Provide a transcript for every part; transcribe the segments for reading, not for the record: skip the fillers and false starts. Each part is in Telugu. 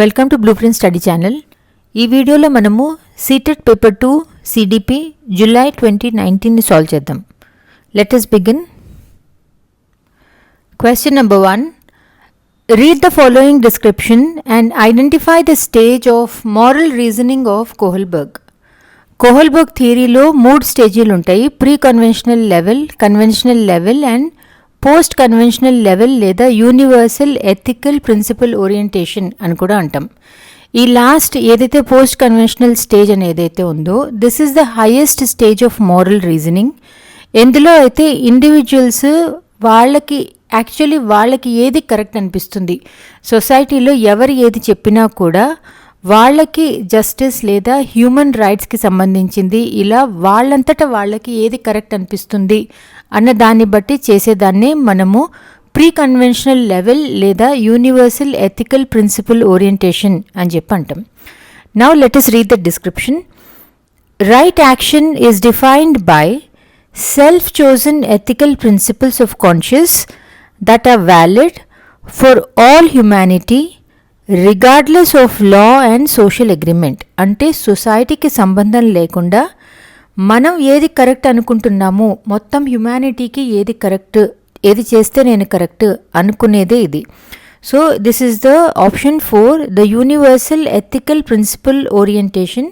Welcome to blueprint study channel. ఈ వీడియోలో మనము CTET Paper 2 CDP జూలై 2019ని సాల్వ్ చేద్దాం. Let us begin. Question number 1. Read the following description and identify the stage of moral reasoning of Kohlberg. కోహల్బర్గ్ థియరీలో 3 స్టేజీలు ఉంటాయి. Pre conventional level, conventional level and post conventional level లేదా యూనివర్సల్ ఎథికల్ ప్రిన్సిపల్ ఓరియంటేషన్ అని కూడా అంటాం. ఈ లాస్ట్ ఏదైతే పోస్ట్ కన్వెన్షనల్ స్టేజ్ అని ఏదైతే ఉందో this is the highest stage of moral reasoning. ఎందులో అయితే ఇండివిజువల్స్ వాళ్ళకి ఏది కరెక్ట్ అనిపిస్తుంది, సొసైటీలో ఎవరు ఏది చెప్పినా కూడా వాళ్ళకి జస్టిస్ లేదా హ్యూమన్ రైట్స్కి సంబంధించింది ఇలా వాళ్ళంతటా వాళ్ళకి ఏది కరెక్ట్ అనిపిస్తుంది అన్న దాన్ని బట్టి చేసేదాన్నే మనము ప్రీ కన్వెన్షనల్ లెవెల్ లేదా యూనివర్సల్ ఎథికల్ ప్రిన్సిపల్ ఓరియంటేషన్ అని చెప్పి అంటాం. Now let us read the description. Right action is defined by self-chosen ethical principles of conscience that are valid for all humanity regardless of law and social agreement. అంటే సొసైటీకి సంబంధం లేకుండా మనం ఏది కరెక్ట్ అనుకుంటున్నామో మొత్తం హ్యుమానిటీకి ఏది కరెక్ట్, ఏది చేస్తే నేను కరెక్ట్ అనుకునేదే ఇది. So this is the option 4, the universal ethical principle orientation.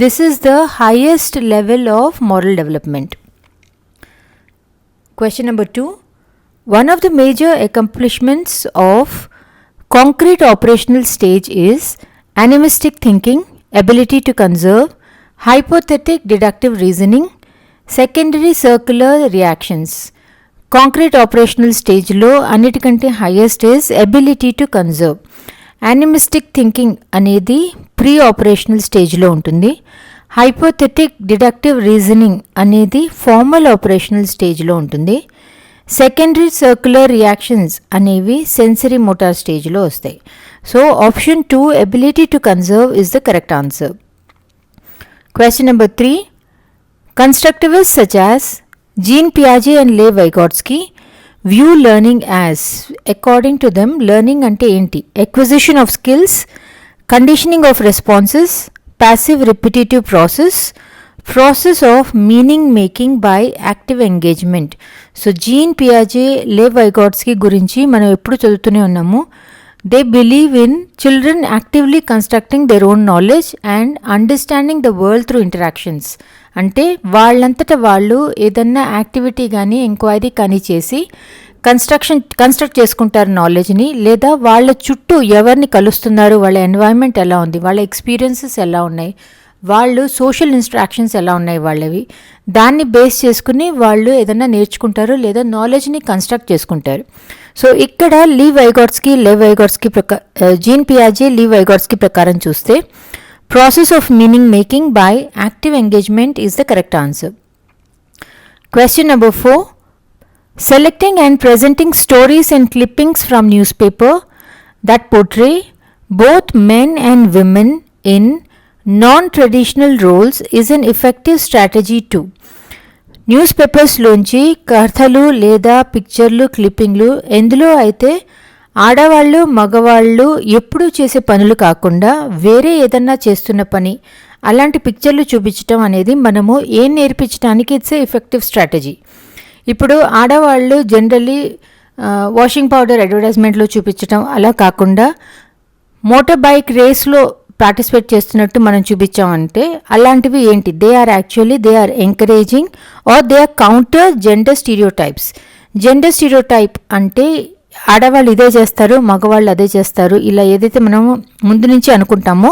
This is the highest level of moral development. Question number 2. One of the major accomplishments of concrete operational stage is animistic thinking, ability to conserve, hypothetic deductive reasoning, secondary circular reactions. Concrete operational stage లో అన్నిటికంటే highest is ability to conserve. Animistic thinking అనేది ప్రీ ఆపరేషనల్ స్టేజ్లో ఉంటుంది. hypothetic deductive reasoning అనేది ఫార్మల్ ఆపరేషనల్ స్టేజ్లో ఉంటుంది. సెకండరీ సర్క్యులర్ రియాక్షన్స్ అనేవి సెన్సరీ మోటార్ స్టేజ్లో వస్తాయి. So option 2 ability to conserve is the correct answer. Question number 3. Constructivist such as Jean పియాజే and Lev Vygotsky view learning as, according to them learning అంటే ఏంటి? Acquisition of skills, conditioning of responses, passive repetitive process of meaning making by active engagement. So gene పియాజే, లే వైగాట్స్కీ గురించి మనం ఎప్పుడు చదువుతూనే ఉన్నాము. They believe in children actively constructing their own knowledge and understanding the world through interactions. అంటే వాళ్ళంతటా వాళ్ళు ఏదన్నా యాక్టివిటీ కానీ ఎంక్వైరీ కానీ చేసి కన్స్ట్రక్ట్ చేసుకుంటారు నాలెడ్జ్ని, లేదా వాళ్ళ చుట్టూ ఎవరిని కలుస్తున్నారు, వాళ్ళ ఎన్వైర్న్మెంట్ ఎలా ఉంది, వాళ్ళ ఎక్స్పీరియన్సెస్ ఎలా ఉన్నాయి, వాళ్ళు సోషల్ ఇంటరాక్షన్స్ ఎలా ఉన్నాయి వాళ్ళవి, దాన్ని బేస్ చేసుకుని వాళ్ళు ఏదైనా నేర్చుకుంటారు లేదా నాలెడ్జ్ని కన్స్ట్రక్ట్ చేసుకుంటారు. సో ఇక్కడ జీన్ పియాజే, లీ వైగాట్స్కీ ప్రకారం చూస్తే process of meaning making by active engagement is the correct answer. Question number 4. Selecting and presenting stories and clippings from news paper that portray both men and women in non traditional roles is an effective strategy to. News పేపర్స్లోంచి కథలు లేదా పిక్చర్లు, క్లిప్పింగ్లు ఎందులో అయితే ఆడవాళ్ళు మగవాళ్ళు ఎప్పుడూ చేసే పనులు కాకుండా వేరే ఏదన్నా చేస్తున్న పని అలాంటి పిక్చర్లు చూపించడం అనేది మనము ఏం నేర్పించడానికి ఇట్స్ ఏ ఎఫెక్టివ్ స్ట్రాటజీ. ఇప్పుడు ఆడవాళ్ళు జనరల్లీ వాషింగ్ పౌడర్ అడ్వర్టైజ్మెంట్లో చూపించడం అలా కాకుండా మోటార్ బైక్ రేస్లో పార్టిసిపేట్ చేస్తున్నట్టు మనం చూపించామంటే అలాంటివి ఏంటి? They are encouraging or they are counter gender stereotypes. Gender stereotype అంటే ఆడవాళ్ళు ఇదే చేస్తారు, మగవాళ్ళు అదే చేస్తారు, ఇలా ఏదైతే మనము ముందు నుంచి అనుకుంటామో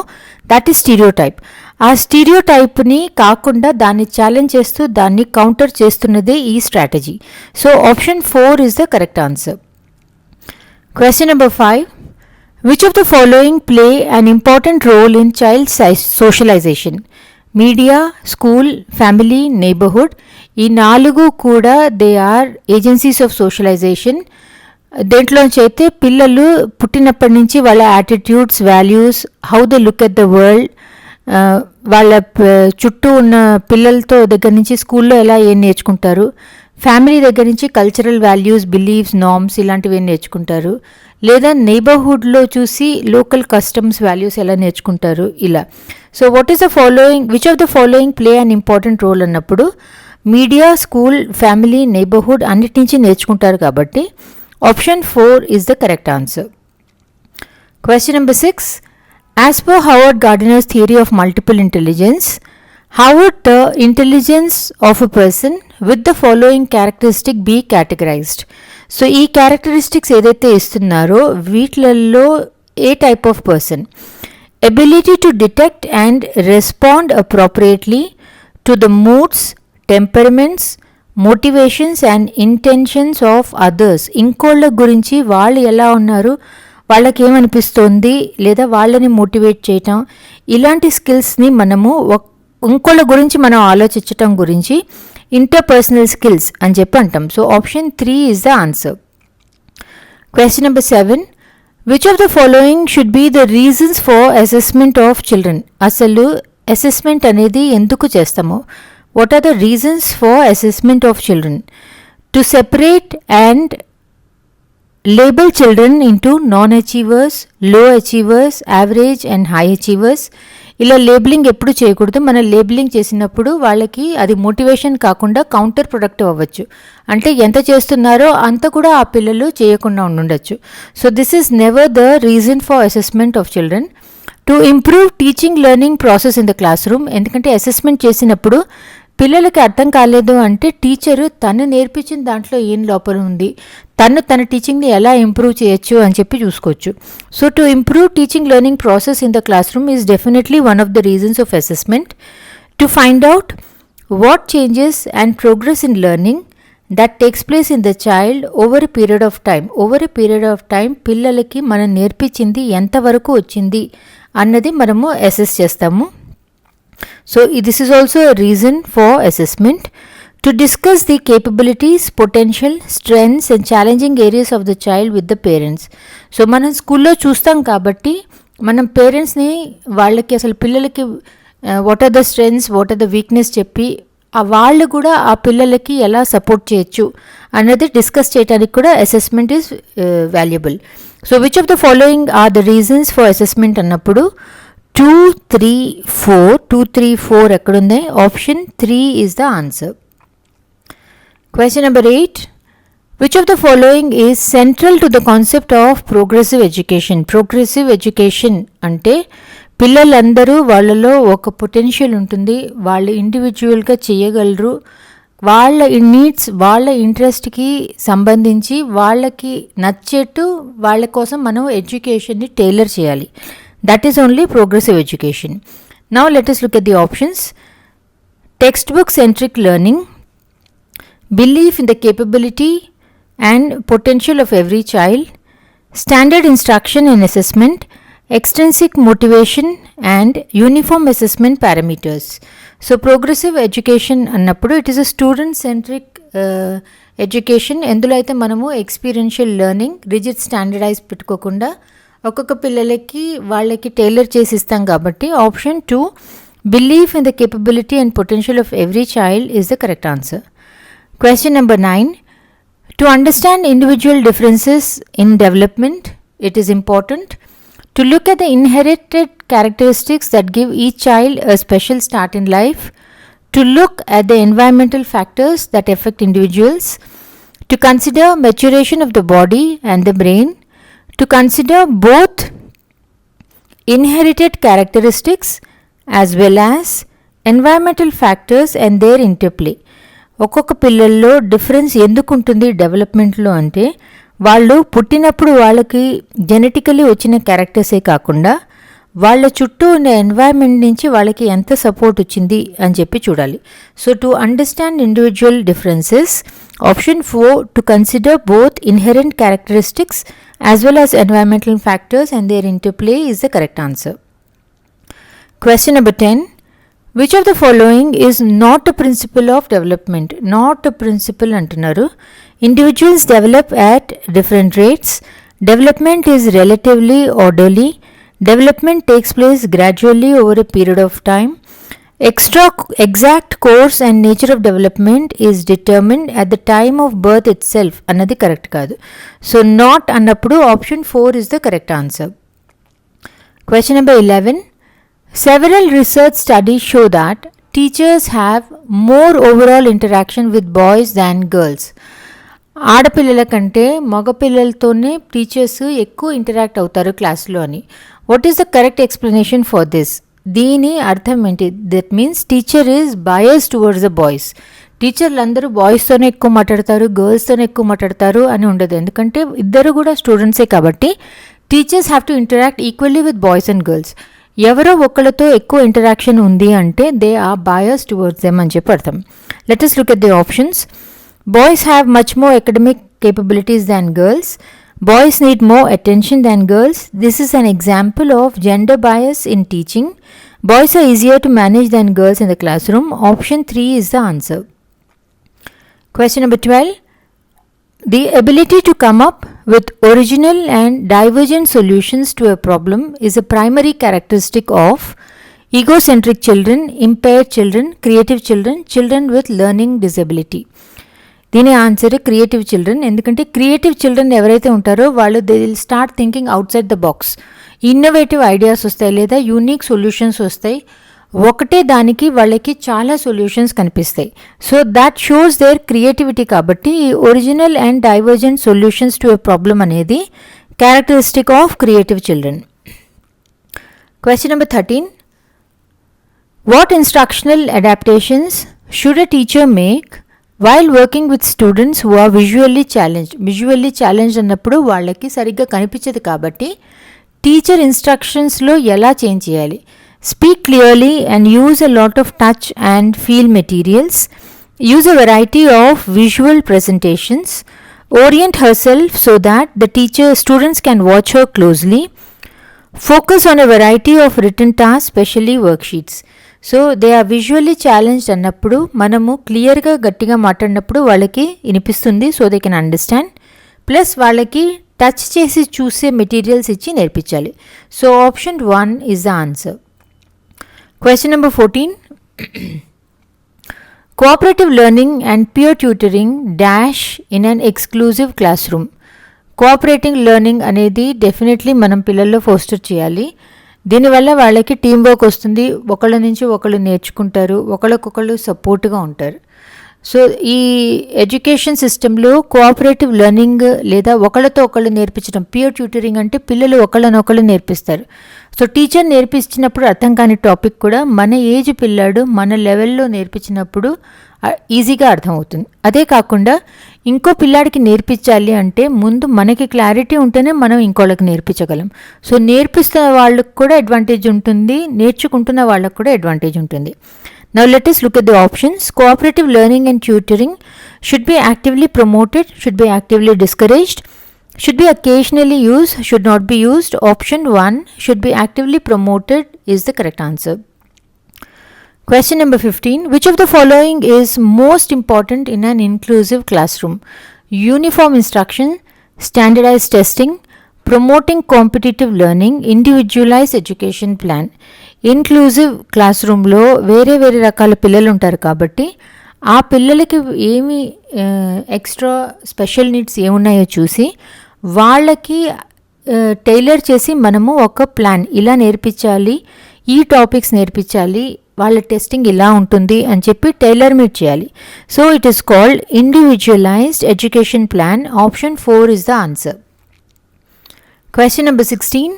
దట్ ఈస్ స్టీరియోటైప్. ఆ స్టీరియోటైప్ని కాకుండా దాన్ని ఛాలెంజ్ చేస్తూ దాన్ని కౌంటర్ చేస్తున్నదే ఈ strategy. So option 4 is the correct answer. Question number 5. Which of the following play an important role in child socialization? Media, school, family, neighborhood. ఈ 4 కూడా they are agencies of socialization. దేంట్లోంచి అయితే పిల్లలు పుట్టినప్పటి నుంచి వాళ్ళ attitudes, values, how they look at the world, వాళ్ళ చుట్టూ ఉన్న పిల్లలతో దగ్గర నుంచి స్కూల్లో ఎలా ఏం నేర్చుకుంటారు, ఫ్యామిలీ దగ్గర నుంచి కల్చరల్ వాల్యూస్, బిలీఫ్స్, నార్మ్స్ ఇలాంటివి ఏం నేర్చుకుంటారు, లేదా నైబర్హుడ్లో చూసి లోకల్ కస్టమ్స్ వాల్యూస్ ఎలా నేర్చుకుంటారు ఇలా. So what is the following, which of the following play an important role అన్నప్పుడు మీడియా, స్కూల్, ఫ్యామిలీ, నైబర్హుడ్ అన్నిటి నుంచి నేర్చుకుంటారు కాబట్టి option 4 is the correct answer. Question number 6. As per Howard Gardner's theory of multiple intelligence, how would the intelligence of a person with the following characteristic be categorized? So, ఈ characteristics ఏదైతే ఇస్తున్నారో వీటిలలో ఏ type of person? Ability to detect and respond appropriately to the moods, temperaments, motivations and intentions of others. ఇంకోళ్ళ గురించి వాళ్ళు ఎలా ఉన్నారు, వాళ్ళకి ఏమనిపిస్తోంది లేదా వాళ్ళని మోటివేట్ చేయటం, ఇలాంటి స్కిల్స్ని మనము ఇంకోళ్ళ గురించి మనం ఆలోచించటం గురించి ఇంటర్పర్సనల్ స్కిల్స్ అని చెప్పి అంటాం. So option 3 is the answer. Question number 7. Which of the following should be the reasons for assessment of children? అసలు అసెస్మెంట్ అనేది ఎందుకు చేస్తామో, what are the reasons for assessment of children? To separate and label children into non-achievers, low achievers, average and high achievers. ఇలా లేబులింగ్ ఎప్పుడు చేయకూడదు. మనం లేబులింగ్ చేసినప్పుడు వాళ్ళకి అది మోటివేషన్ కాకుండా కౌంటర్ ప్రొడక్టివ్ అవ్వచ్చు. అంటే ఎంత చేస్తున్నారో అంత కూడా ఆ పిల్లలు చేయకుండా ఉండొచ్చు. So this is never the reason for assessment of children. To improve teaching learning process in the class room. ఎందుకంటే అసెస్మెంట్ చేసినప్పుడు పిల్లలకి అర్థం కాలేదు అంటే టీచరు తను నేర్పించిన దాంట్లో ఏం లోపల ఉంది, తన టీచింగ్ని ఎలా ఇంప్రూవ్ చేయొచ్చు అని చెప్పి చూసుకోవచ్చు. So to improve teaching learning process in the class room is definitely one of the reasons of assessment. To find out what changes and progress in learning that takes place in the child over a period of time. Over a period of time పిల్లలకి మనం నేర్పించింది ఎంతవరకు వచ్చింది అన్నది మనము అసెస్ చేస్తాము. So this is also a reason for assessment. To discuss the capabilities, potential, strengths and challenging areas of the child with the parents. So మనం స్కూల్లో చూస్తాం కాబట్టి మనం పేరెంట్స్ని వాళ్ళకి అసలు పిల్లలకి what are the strengths, what are the weakness చెప్పి వాళ్ళు కూడా ఆ పిల్లలకి ఎలా సపోర్ట్ చేయొచ్చు అన్నది డిస్కస్ చేయడానికి కూడా assessment is valuable. So which of the following are the reasons for assessment అన్నప్పుడు 2, 3, 4 ఎక్కడుంది? Option 3 is the answer. Question number 8. Which of the following is central to the concept of progressive education? Progressive education అంటే పిల్లలందరూ వాళ్ళలో ఒక పొటెన్షియల్ ఉంటుంది, వాళ్ళు ఇండివిజువల్గా చేయగలరు, వాళ్ళ నీడ్స్, వాళ్ళ ఇంట్రెస్ట్కి సంబంధించి వాళ్ళకి నచ్చేట్టు వాళ్ళ కోసం మనం ఎడ్యుకేషన్ని టైలర్ చేయాలి. That is only progressive education. Now let us look at the options. Textbook centric learning, belief in the capability and potential of every child, standard instruction and assessment, extrinsic motivation and uniform assessment parameters. So progressive education annappudu it is a student centric education. ఎందులో అయితే మనము experiential learning, rigid standardized పెట్టుకోకుండా ఒక్కొక్క పిల్లలకి వాళ్ళకి టైలర్ చేసి ఇస్తాం కాబట్టి option 2 belief in the capability and potential of every child is the correct answer. Question number 9. To understand individual differences in development it is important to look at the inherited characteristics that give each child a special start in life, to look at the environmental factors that affect individuals, to consider maturation of the body and the brain, to consider both inherited characteristics as well as environmental factors and their interplay. ఒక్కొక్క పిల్లల్లో డిఫరెన్స్ ఎందుకు ఉంటుంది డెవలప్మెంట్లో అంటే వాళ్ళు పుట్టినప్పుడు వాళ్ళకి జెనెటికలీ వచ్చిన క్యారెక్టర్సే కాకుండా వాళ్ళ చుట్టూ ఉన్న ఎన్వైర్న్మెంట్ నుంచి వాళ్ళకి ఎంత సపోర్ట్ వచ్చింది అని చెప్పి చూడాలి. So to understand individual differences option 4 to consider both inherent characteristics as well as environmental factors and their interplay is the correct answer. Question number 10. Which of the following is not a principle of development? Not a principle antunaru. Individuals develop at different rates. Development is relatively orderly. Development takes place gradually over a period of time. exact course and nature of development is determined at the time of birth itself అన్నది కరెక్ట్ కాదు. సో నాట్ అన్నప్పుడు option 4 is the correct answer. Question number 11. Several research studies show that teachers have more overall interaction with boys than girls. ఆడపిల్లల కంటే మగపిల్లలతోనే టీచర్స్ ఎక్కువ ఇంటరాక్ట్ అవుతారు క్లాస్లో అని. What is the correct explanation for this? దీని అర్థం ఏంటి? That means teacher is bias towards the boys. టీచర్లు అందరూ బాయ్స్తోనే ఎక్కువ మాట్లాడతారు, గర్ల్స్తోనే ఎక్కువ మాట్లాడతారు అని ఉండదు. ఎందుకంటే ఇద్దరు కూడా స్టూడెంట్సే కాబట్టి teachers have to interact equally with boys and girls. ఎవరో ఒకళ్ళతో ఎక్కువ ఇంటరాక్షన్ ఉంది అంటే they are bias towards them అని చెప్పి అర్థం. Let us look at the options. Boys have much more academic capabilities than girls. Boys need more attention than girls. This is an example of gender bias in teaching. Boys are easier to manage than girls in the classroom. Option 3 is the answer. Question number 12. The ability to come up with original and divergent solutions to a problem is a primary characteristic of egocentric children, impaired children, creative children, children with learning disability. దీని ఆన్సర్ క్రియేటివ్ చిల్డ్రన్. ఎందుకంటే క్రియేటివ్ చిల్డ్రన్ ఎవరైతే ఉంటారో వాళ్ళు they will start thinking out side the box. Innovative ideas వస్తాయి లేదా యూనిక్ సొల్యూషన్స్ వస్తాయి. ఒకటే దానికి వాళ్ళకి చాలా సొల్యూషన్స్ కనిపిస్తాయి. So that shows their creativity. కాబట్టి original and divergent solutions to a problem అనేది characteristic of creative children. Question number 13. What instructional adaptations should a teacher make while working with students who are visually challenged అన్నప్పుడు వాళ్ళకి సరిగ్గా కనిపించదు కాబట్టి టీచర్ ఇన్స్ట్రక్షన్స్లో ఎలా చేంజ్ చేయాలి? Speak clearly and use a lot of touch and feel materials. Use a variety of visual presentations. Orient herself so that the students can watch her closely. Focus on a variety of written task, specially worksheets. So they are visually challenged అన్నప్పుడు మనము క్లియర్గా గట్టిగా మాట్లాడినప్పుడు వాళ్ళకి వినిపిస్తుంది. So they can understand. Plus వాళ్ళకి టచ్ చేసి చూసే మెటీరియల్స్ ఇచ్చి నేర్పించాలి. So option 1 is the answer. Question number 14. Cooperative learning and peer tutoring dash in an exclusive classroom. Cooperative learning అనేది డెఫినెట్లీ మనం పిల్లల్లో ఫోస్టర్ చేయాలి. దీనివల్ల వాళ్ళకి టీం వర్క్ వస్తుంది. ఒకళ్ళ నుంచి ఒకళ్ళు నేర్చుకుంటారు, ఒకళ్ళకొకళ్ళు సపోర్ట్గా ఉంటారు. సో ఈ ఎడ్యుకేషన్ సిస్టంలో కోఆపరేటివ్ లెర్నింగ్ లేదా ఒకళ్ళతో ఒకళ్ళు నేర్పించడం, పియర్ ట్యూటరింగ్ అంటే పిల్లలు ఒకళ్ళనొకళ్ళు నేర్పిస్తారు. సో టీచర్ నేర్పించినప్పుడు అర్థం కాని టాపిక్ కూడా మన ఏజ్ పిల్లాడు మన లెవెల్లో నేర్పించినప్పుడు ఈజీగా అర్థమవుతుంది. అదే కాకుండా ఇంకో పిల్లాడికి నేర్పించాలి అంటే ముందు మనకి క్లారిటీ ఉంటేనే మనం ఇంకోళ్ళకి నేర్పించగలం. సో నేర్పిస్తున్న వాళ్ళకు కూడా అడ్వాంటేజ్ ఉంటుంది, నేర్చుకుంటున్న వాళ్ళకు కూడా అడ్వాంటేజ్ ఉంటుంది. Now let us look at the options. Cooperative learning and tutoring should be actively promoted, should be actively discouraged, should be occasionally used, should not be used. Option 1 should be actively promoted is the correct answer. Question number 15. Which of the following is most important in an inclusive classroom? Uniform instruction, standardized testing, promoting competitive learning, individualized education plan. Inclusive class రూమ్లో వేరే వేరే రకాల పిల్లలు ఉంటారు కాబట్టి ఆ పిల్లలకి ఏమి ఎక్స్ట్రా స్పెషల్ నీడ్స్ ఏమున్నాయో చూసి వాళ్ళకి టైలర్ చేసి మనము ఒక ప్లాన్ ఇలా నేర్పించాలి, ఈ టాపిక్స్ నేర్పించాలి, వాళ్ళ టెస్టింగ్ ఇలా ఉంటుంది అని చెప్పి టైలర్ మేడ్ చేయాలి. So it is called individualised education plan. Option 4 is the answer. Question number 16.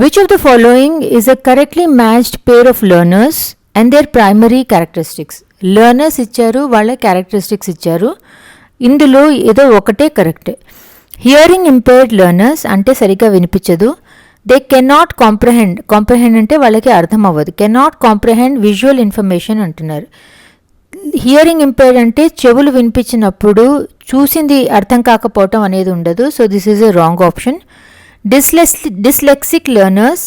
Which of the following is a correctly matched pair of learners and their primary characteristics? Learners ఇచ్చారు, వాళ్ళ క్యారెక్టరిస్టిక్స్ ఇచ్చారు. ఇందులో ఏదో ఒకటే కరెక్ట్. హియరింగ్ ఇంపైర్డ్ లెర్నర్స్ అంటే సరిగ్గా వినిపించదు. దే కెనాట్ కాంప్రహెండ్ అంటే వాళ్ళకి అర్థం అవ్వదు. కెనాట్ కాంప్రహెండ్ విజువల్ ఇన్ఫర్మేషన్ అంటున్నారు. హియరింగ్ ఇంపైర్డ్ అంటే చెవులు వినిపించినప్పుడు చూసింది అర్థం కాకపోవటం అనేది ఉండదు. So this is a wrong option. Dyslexic learners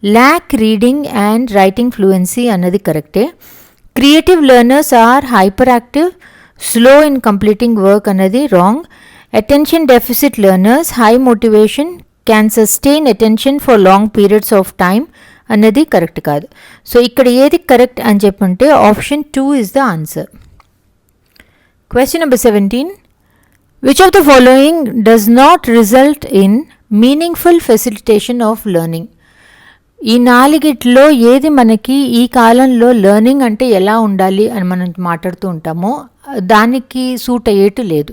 lack reading and writing fluency అన్నది కరెక్టే. Creative learners are hyperactive, slow in completing work అన్నది wrong. Attention deficit learners high motivation, can sustain attention for long periods of time అన్నది కరెక్ట్ కాదు. సో ఇక్కడ ఏది కరెక్ట్ అని చెప్పంటే option 2 is the answer. Question number 17. Which of the following does not result in meaningful facilitation of learning? ఈ నాలుగిట్లో ఏది మనకి ఈ కాలంలో లెర్నింగ్ అంటే ఎలా ఉండాలి అని మనం మాట్లాడుతూ ఉంటామో దానికి సూట్ అయ్యేట్టు లేదు.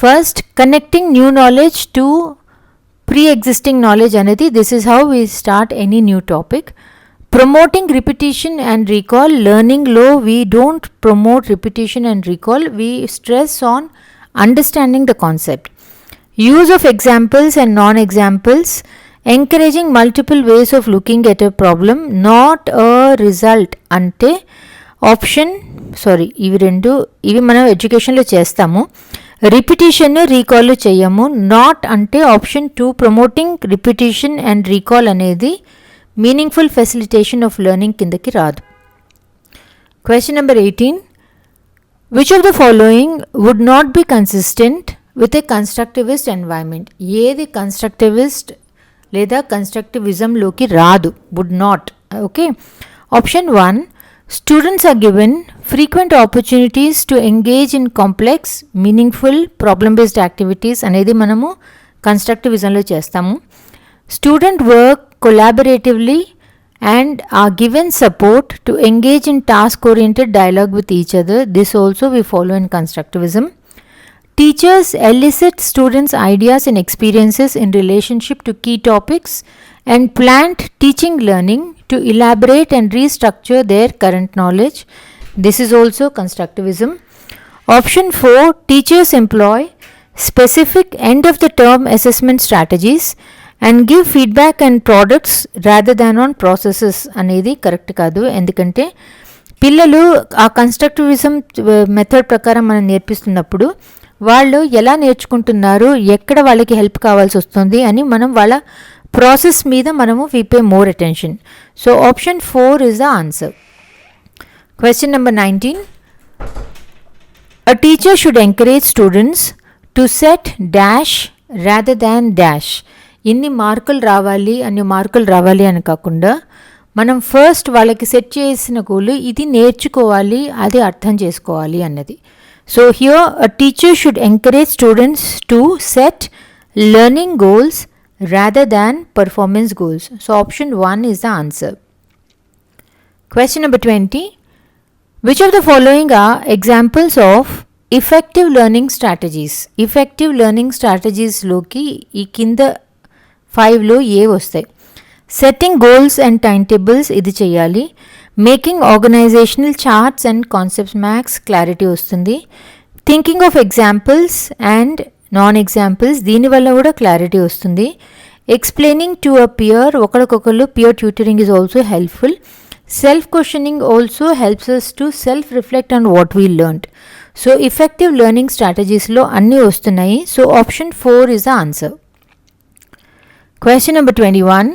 First, connecting new knowledge to pre existing knowledge అనేది this is how we start any new topic. Promoting repetition and recall, లెర్నింగ్లో we don't promote repetition and recall, we stress on understanding the concept. Use of examples and non examples, encouraging multiple ways of looking at a problem, not a result అంటే ఆప్షన్ ఇవి మనం ఎడ్యుకేషన్లో చేస్తాము. రిపిటేషన్ రీకాల్ చేయము. నాట్ అంటే option 2 promoting repetition and recall అనేది మీనింగ్ఫుల్ ఫెసిలిటేషన్ ఆఫ్ లెర్నింగ్ కిందకి రాదు. Question number 18. Which of the following would not be consistent with a constructivist environment? ఏది కన్స్ట్రక్టివిస్ట్ లేదా కన్స్ట్రక్టివిజంలోకి రాదు, would not. Okay, option 1, students are given frequent opportunities to engage in complex meaningful problem based activities అనేది మనము కన్స్ట్రక్టివిజంలో చేస్తాము. Student work collaboratively and are given support to engage in task oriented dialogue with each other, this also we follow in constructivism. Teachers elicit students' ideas and experiences in relationship to key topics and plant teaching learning to elaborate and restructure their current knowledge. This is also constructivism. Option 4, teachers employ specific end-of-the-term assessment strategies and give feedback and products rather than on processes. అనేది కరెక్ట్ కాదు. ఎందుకంటే పిల్లలు ఆ కన్స్ట్రక్టివిజం మెథడ్ ప్రకారం మనం నేర్పిస్తున్నప్పుడు వాళ్ళు ఎలా నేర్చుకుంటున్నారు, ఎక్కడ వాళ్ళకి హెల్ప్ కావాల్సి వస్తుంది అని మనం వాళ్ళ ప్రాసెస్ మీద మనము we pay more attention. So option 4 is the answer. Question number 19. A teacher should encourage students to set dash rather than dash. ఇన్ని మార్కులు రావాలి అన్ని మార్కులు రావాలి అని కాకుండా మనం ఫస్ట్ వాళ్ళకి సెట్ చేసిన గోల్ ఇది నేర్చుకోవాలి, అది అర్థం చేసుకోవాలి అన్నది. So here a teacher should encourage students to set learning goals rather than performance goals. So option 1 is the answer. Question number 20. Which of the following are examples of effective learning strategies? Effective learning strategies లోకి ఈ కింద 5లో ఏ వస్తాయి? Setting goals and time tables, ఇది చేయాలి. Making organizational charts and concepts, maths clarity వస్తుంది. Thinking of examples and non examples, దీనివల్ల కూడా క్లారిటీ వస్తుంది. ఎక్స్ప్లెయినింగ్ టు అ పియర్, ఒకరికొకరు peer tutoring is also helpful. Self questioning also helps us to self reflect on what we learned. So effective learning స్ట్రాటజీస్లో అన్నీ వస్తున్నాయి. So option 4 is the answer. Question number 21.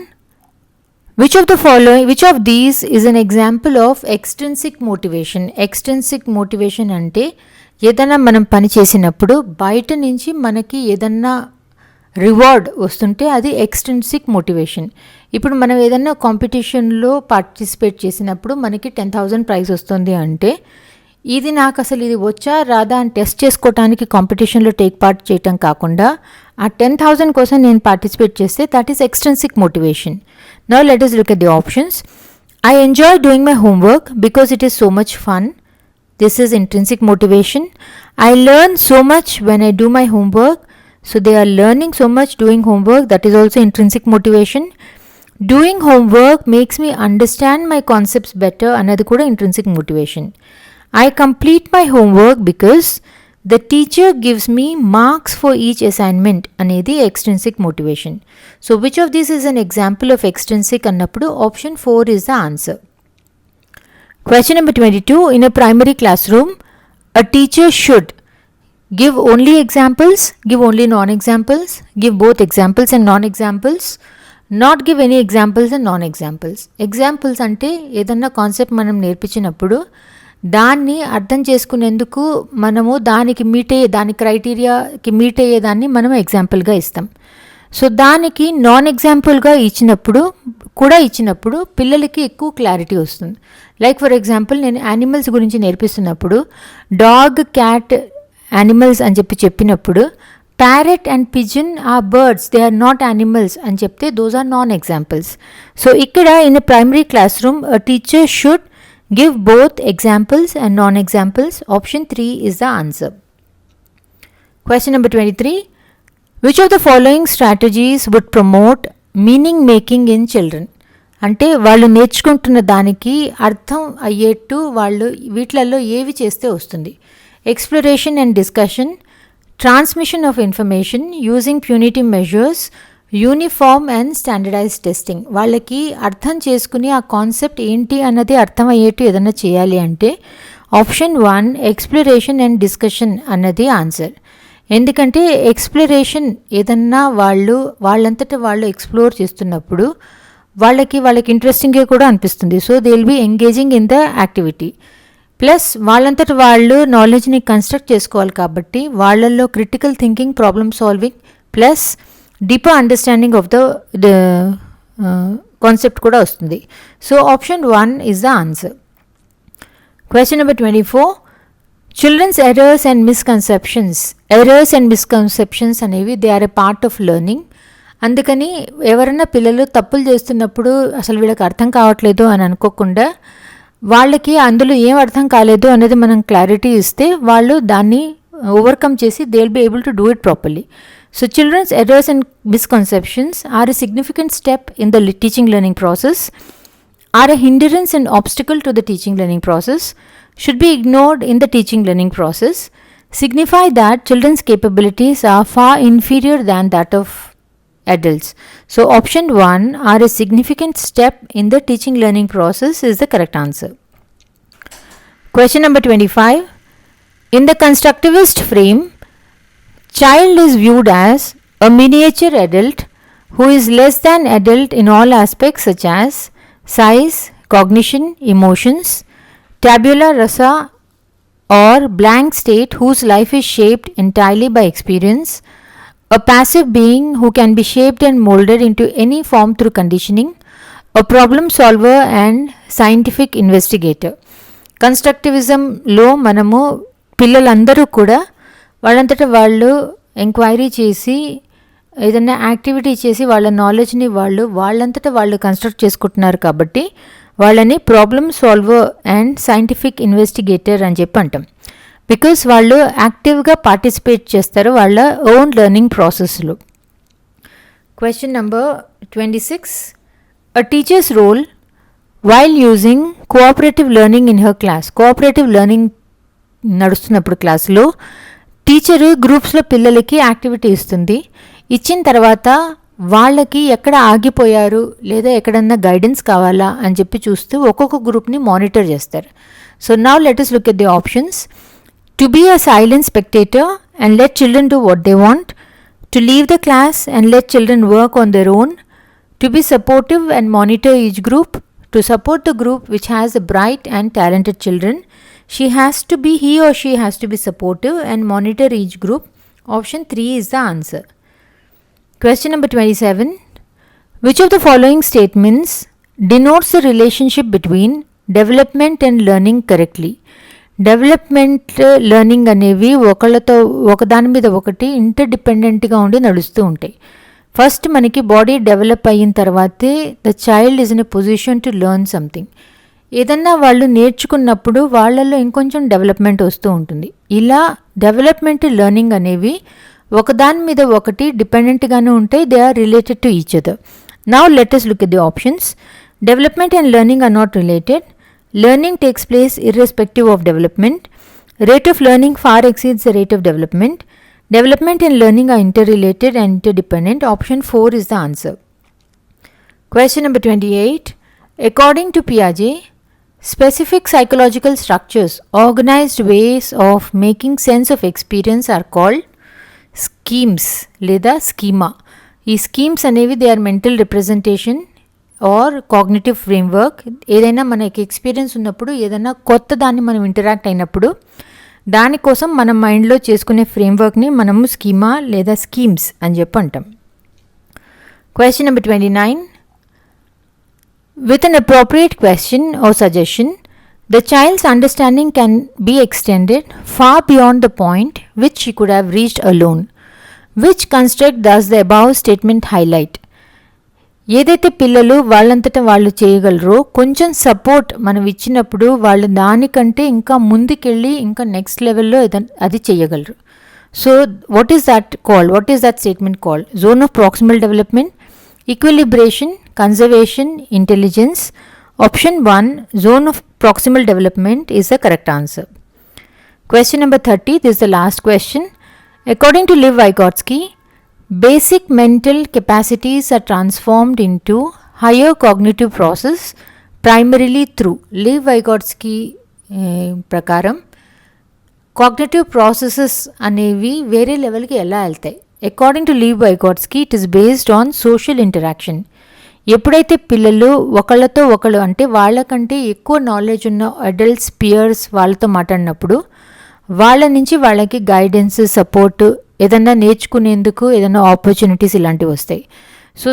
Which of these is an example of extrinsic motivation? Extrinsic motivation అంటే ఏదైనా మనం పని చేసినప్పుడు బయట నుంచి మనకి ఏదన్నా రివార్డ్ వస్తుంటే అది ఎక్స్ట్రిన్సిక్ మోటివేషన్. ఇప్పుడు మనం ఏదన్నా కాంపిటీషన్లో పార్టిసిపేట్ చేసినప్పుడు మనకి 10,000 ప్రైజ్ వస్తుంది అంటే ఇది నాకు అసలు ఇది వచ్చా రాదా అని టెస్ట్ చేసుకోవటానికి కాంపిటీషన్లో టేక్ పార్ట్ చేయటం కాకుండా ఆ 10,000 కోసం నేను పార్టిసిపేట్ చేస్తే that is extrinsic motivation. Now let us look at the options. I enjoy doing my homework because it is so much fun. This is intrinsic motivation. I learn so much when I do my homework. So they are learning so much doing homework. That is also intrinsic motivation. Doing homework makes me understand my concepts better. Another kuda intrinsic motivation. I complete my homework because the teacher gives me marks for each assignment అనేది extrinsic motivation. So which of these is an example of extrinsic అన్నప్పుడు option 4 is the answer. Question number 22. In a primary classroom, a teacher should give only examples, give only non-examples, give both examples and non-examples, not give any examples and non-examples. Examples అంటే ఏదన్నా కాన్సెప్ట్ మనం నేర్పించినప్పుడు దాన్ని అర్థం చేసుకునేందుకు మనము దాని క్రైటీరియాకి మీట్ అయ్యేదాన్ని మనం ఎగ్జాంపుల్గా ఇస్తాం. సో దానికి నాన్ ఎగ్జాంపుల్గా ఇచ్చినప్పుడు పిల్లలకి ఎక్కువ క్లారిటీ వస్తుంది. లైక్ ఫర్ ఎగ్జాంపుల్ నేను యానిమల్స్ గురించి నేర్పిస్తున్నప్పుడు డాగ్, క్యాట్ యానిమల్స్ అని చెప్పినప్పుడు parrot and pigeon are birds, they are not animals అని చెప్తే those are non examples. So ఇక్కడ in a primary class room teacher should give both examples and non examples. Option 3 is the answer. Question number 23. Which of the following strategies would promote meaning making in children? అంటే వాళ్ళు నేర్చుకుంటున్న దానికి అర్థం అయ్యేట్టు వాళ్ళు వీటిలలో ఏవి చేస్తే వస్తుంది? Exploration and discussion, transmission of information, using punitive measures, uniform and standardised testing. వాళ్ళకి అర్థం చేసుకుని ఆ కాన్సెప్ట్ ఏంటి అన్నది అర్థం అయ్యేట్టు ఏదైనా చేయాలి అంటే ఆప్షన్ 1 ఎక్స్ప్లోరేషన్ అండ్ డిస్కషన్ అన్నది ఆన్సర్. ఎందుకంటే ఎక్స్ప్లోరేషన్ ఏదన్నా వాళ్ళంతటా వాళ్ళు ఎక్స్ప్లోర్ చేస్తున్నప్పుడు వాళ్ళకి ఇంట్రెస్టింగ్గా కూడా అనిపిస్తుంది. So they will be engaging in the activity. Plus వాళ్ళంతటా వాళ్ళు నాలెడ్జ్ని కన్స్ట్రక్ట్ చేసుకోవాలి కాబట్టి వాళ్ళల్లో critical thinking, problem solving plus deeper understanding of the concept కూడా వస్తుంది. So option 1 is the answer. Question number 24. Children's errors and misconceptions అనేవి they are a part of learning. అందుకని ఎవరైనా పిల్లలు తప్పులు చేస్తున్నప్పుడు అసలు వీళ్ళకి అర్థం కావట్లేదు అని అనుకోకుండా వాళ్ళకి అందులో ఏం అర్థం కాలేదు అనేది మనం క్లారిటీ ఇస్తే వాళ్ళు దాన్ని ఓవర్కమ్ చేసి they will be able to do it properly. So children's errors and misconceptions are a significant step in the teaching learning process, are a hindrance and obstacle to the teaching learning process, should be ignored in the teaching learning process, signify that children's capabilities are far inferior than that of adults. So option 1 are a significant step in the teaching learning process is the correct answer. Question number 25. In the constructivist frame, child is viewed as a miniature adult who is less than adult in all aspects such as size, cognition, emotions, tabula rasa or blank state whose life is shaped entirely by experience, a passive being who can be shaped and molded into any form through conditioning, a problem solver and scientific investigator. కన్స్ట్రక్టివిజంలో మనము పిల్లలందరూ కూడా వాళ్ళంతటా వాళ్ళు ఎంక్వైరీ చేసి ఏదైనా యాక్టివిటీ చేసి వాళ్ళ నాలెడ్జ్ని వాళ్ళంతటా వాళ్ళు కన్స్ట్రక్ట్ చేసుకుంటున్నారు కాబట్టి వాళ్ళని problem solver and scientific investigator అని చెప్పి అంటాం. బికాస్ వాళ్ళు యాక్టివ్గా పార్టిసిపేట్ చేస్తారు వాళ్ళ ఓన్ లెర్నింగ్ ప్రాసెస్లో. Question number 26. A teacher's role while using cooperative learning in her class. Cooperative learning నడుస్తున్నప్పుడు క్లాసులో టీచరు గ్రూప్స్లో పిల్లలకి యాక్టివిటీ ఇస్తుంది. ఇచ్చిన తర్వాత వాళ్ళకి ఎక్కడ ఆగిపోయారు లేదా ఎక్కడన్నా గైడెన్స్ కావాలా అని చెప్పి చూస్తూ ఒక్కొక్క గ్రూప్ని మానిటర్ చేస్తారు. So now let us look at the options. To be a silent spectator and let children do what they want, to leave the class and let children work on their own, to be supportive and monitor each group, to support the group which has a bright and talented children. He or she has to be supportive and monitor each group. Option 3 is the answer. Question number 27. Which of the following statements denotes the relationship between development and learning correctly? Development learning అనేవి ఒకదాని మీద ఒకటి ఇంటర్డిపెండెంట్గా ఉండి నడుస్తూ ఉంటాయి. ఫస్ట్ మనకి బాడీ డెవలప్ అయిన తర్వాతే the child is in a position to learn something. ఏదన్నా వాళ్ళు నేర్చుకున్నప్పుడు వాళ్ళల్లో ఇంకొంచెం డెవలప్మెంట్ వస్తూ ఉంటుంది. ఇలా డెవలప్మెంట్ లెర్నింగ్ అనేవి ఒకదాని మీద ఒకటి డిపెండెంట్గానే ఉంటాయి. They are related to each other. Now let us look at the options. Development and learning are not related. Learning takes place irrespective of development. Rate of learning far exceeds the rate of development. Development and learning are interrelated and interdependent. Option 4 is the answer. Question number 28. According to Piaget, specific psychological structures, organized ways of making sense of experience are called schemes లేదా schema. ఈ schemes అనేవి they are mental representation or cognitive framework. ఏదైనా మనకి ఎక్స్పీరియన్స్ ఉన్నప్పుడు ఏదైనా కొత్త దాన్ని మనం ఇంటరాక్ట్ అయినప్పుడు దానికోసం మన మైండ్లో చేసుకునే ఫ్రేమ్వర్క్ని మనము స్కీమా లేదా స్కీమ్స్ అని చెప్పి అంటాం. Question number 29. With an appropriate question or suggestion, the child's understanding can be extended far beyond the point which she could have reached alone. Which construct does the above statement highlight? ఏదైతే పిల్లలు వాళ్ళంతటా వాళ్ళు చేయగలరో కొంచెం సపోర్ట్ మనం ఇచ్చినప్పుడు వాళ్ళు దానికంటే ఇంకా ముందుకెళ్ళి ఇంకా నెక్స్ట్ లెవెల్లో అది చేయగలరు. So what is that called? What is that statement called? Zone of proximal development, equilibration, conservation, intelligence. Option 1, zone of proximal development is the correct answer. Question number 30, this is the last question. According to Liv-Vygotsky, basic mental capacities are transformed into higher cognitive process primarily through Liv-Vygotsky ప్రకారం cognitive processes అనేవి వేరే లెవెల్కి ఎలా వెళ్తాయి? According to Liv-Vygotsky, it is based on social interaction. ఎప్పుడైతే పిల్లలు ఒకళ్ళతో ఒకళ్ళు అంటే వాళ్ళకంటే ఎక్కువ నాలెడ్జ్ ఉన్న అడల్ట్స్, పియర్స్ వాళ్ళతో మాట్లాడినప్పుడు వాళ్ళ నుంచి వాళ్ళకి గైడెన్స్, సపోర్ట్, ఏదన్నా నేర్చుకునేందుకు ఏదైనా ఆపర్చునిటీస్ ఇలాంటివి వస్తాయి. సో